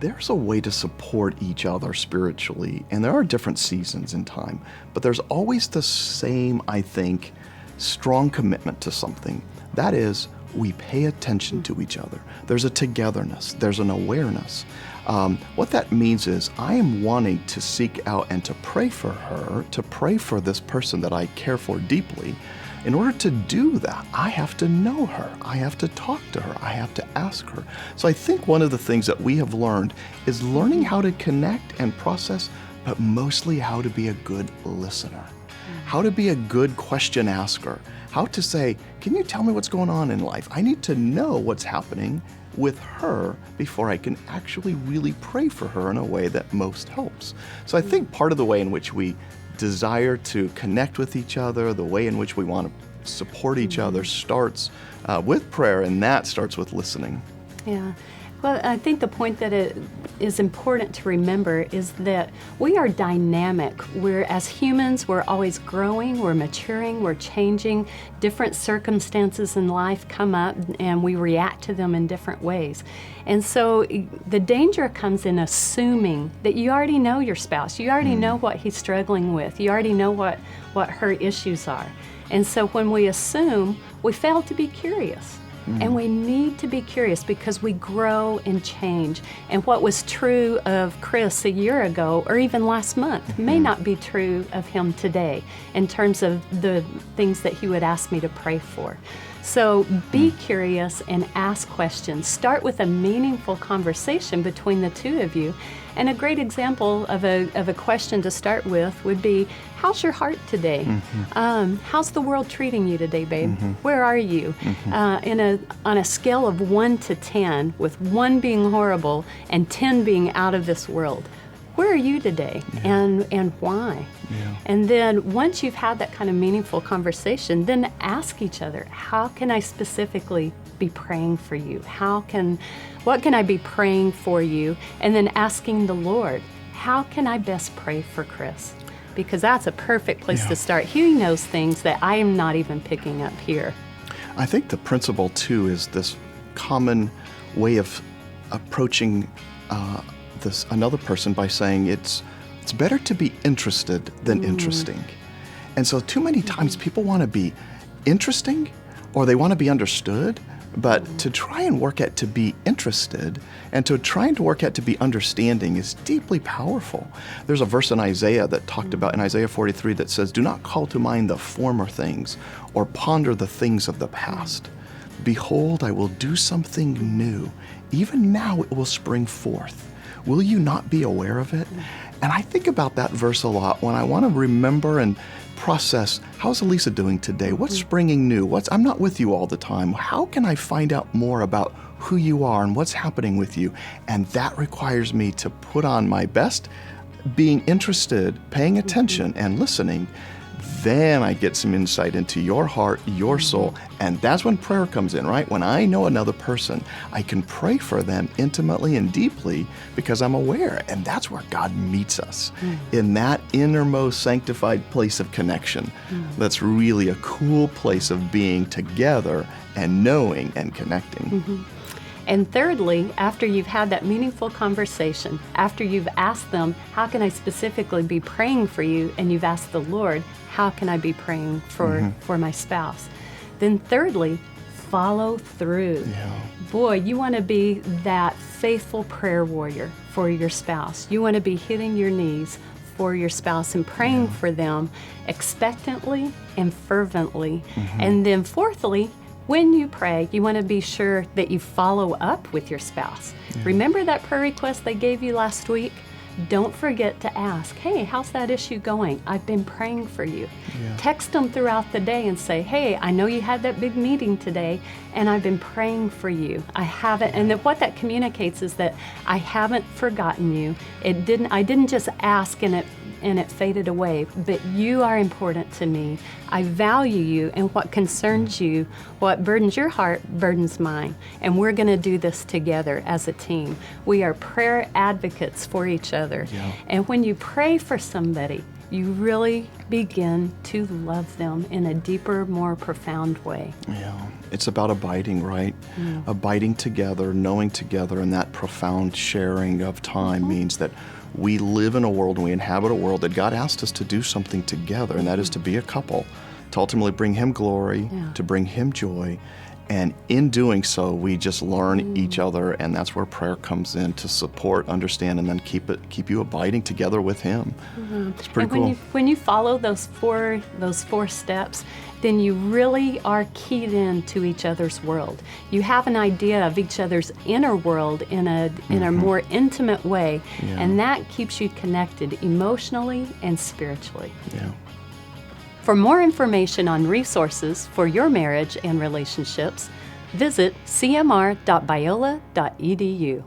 there's a way to support each other spiritually, and there are different seasons in time, but there's always the same, I think, strong commitment to something. That is, we pay attention to each other. There's a togetherness, there's an awareness. What that means is I am wanting to seek out and to pray for her, to pray for this person that I care for deeply. In order to do that, I have to know her. I have to talk to her. I have to ask her. So I think one of the things that we have learned is learning how to connect and process, but mostly how to be a good listener, how to be a good question asker, how to say, can you tell me what's going on in life? I need to know what's happening with her before I can actually really pray for her in a way that most helps. So I think part of the way in which we desire to connect with each other, the way in which we want to support each other starts with prayer, and that starts with listening. Yeah. Well, I think the point that it is important to remember is that we are dynamic. As humans, we're always growing, we're maturing, we're changing. Different circumstances in life come up and we react to them in different ways. And so the danger comes in assuming that you already know your spouse, you already know what he's struggling with, you already know what her issues are. And so when we assume, we fail to be curious. And we need to be curious because we grow and change. And what was true of Chris a year ago or even last month may not be true of him today in terms of the things that he would ask me to pray for. So be curious and ask questions. Start with a meaningful conversation between the two of you. And a great example of a question to start with would be, how's your heart today? How's the world treating you today, babe? Where are you? On a scale of 1 to 10, with 1 being horrible and 10 being out of this world, where are you today, and why? And then once you've had that kind of meaningful conversation, then ask each other, how can I specifically be praying for you? What can I be praying for you? And then asking the Lord, how can I best pray for Chris? Because that's a perfect place to start. He knows things that I am not even picking up here. I think the principle, too, is this common way of approaching another person by saying it's better to be interested than interesting. And so too many times people want to be interesting or they want to be understood, but to try and work at to be interested and to trying to work at to be understanding is deeply powerful. There's a verse in Isaiah that talked about, in Isaiah 43, that says, do not call to mind the former things or ponder the things of the past. Behold, I will do something new. Even now it will spring forth. Will you not be aware of it? And I think about that verse a lot when I want to remember and process, how's Elisa doing today? What's springing new? I'm not with you all the time. How can I find out more about who you are and what's happening with you? And that requires me to put on my best, being interested, paying attention, and listening. Then I get some insight into your heart, your soul, and that's when prayer comes in, right? When I know another person, I can pray for them intimately and deeply because I'm aware, and that's where God meets us, in that innermost sanctified place of connection. That's really a cool place of being together and knowing and connecting. And thirdly, after you've had that meaningful conversation, after you've asked them, how can I specifically be praying for you? And you've asked the Lord, how can I be praying for my spouse? Then thirdly, follow through. Boy, you want to be that faithful prayer warrior for your spouse. You want to be hitting your knees for your spouse and praying for them expectantly and fervently. And then fourthly, when you pray, you want to be sure that you follow up with your spouse. Remember that prayer request they gave you last week? Don't forget to ask, hey, how's that issue going? I've been praying for you. Text them throughout the day and say, hey, I know you had that big meeting today, and I've been praying for you. I haven't, and what that communicates is that I haven't forgotten you. I didn't just ask and it faded away, but you are important to me. I value you, and what concerns you, what burdens your heart, burdens mine. And we're going to do this together as a team. We are prayer advocates for each other. And when you pray for somebody, you really begin to love them in a deeper, more profound way. Yeah, it's about abiding, right? Abiding together, knowing together, and that profound sharing of time means that we live in a world and we inhabit a world that God asked us to do something together, and that is to be a couple, to ultimately bring Him glory, to bring Him joy. And in doing so, we just learn each other, and that's where prayer comes in to support, understand, and then keep you abiding together with Him. It's pretty cool. When you follow those four steps, then you really are keyed into each other's world. You have an idea of each other's inner world in a more intimate way, and that keeps you connected emotionally and spiritually. Yeah. For more information on resources for your marriage and relationships, visit cmr.biola.edu.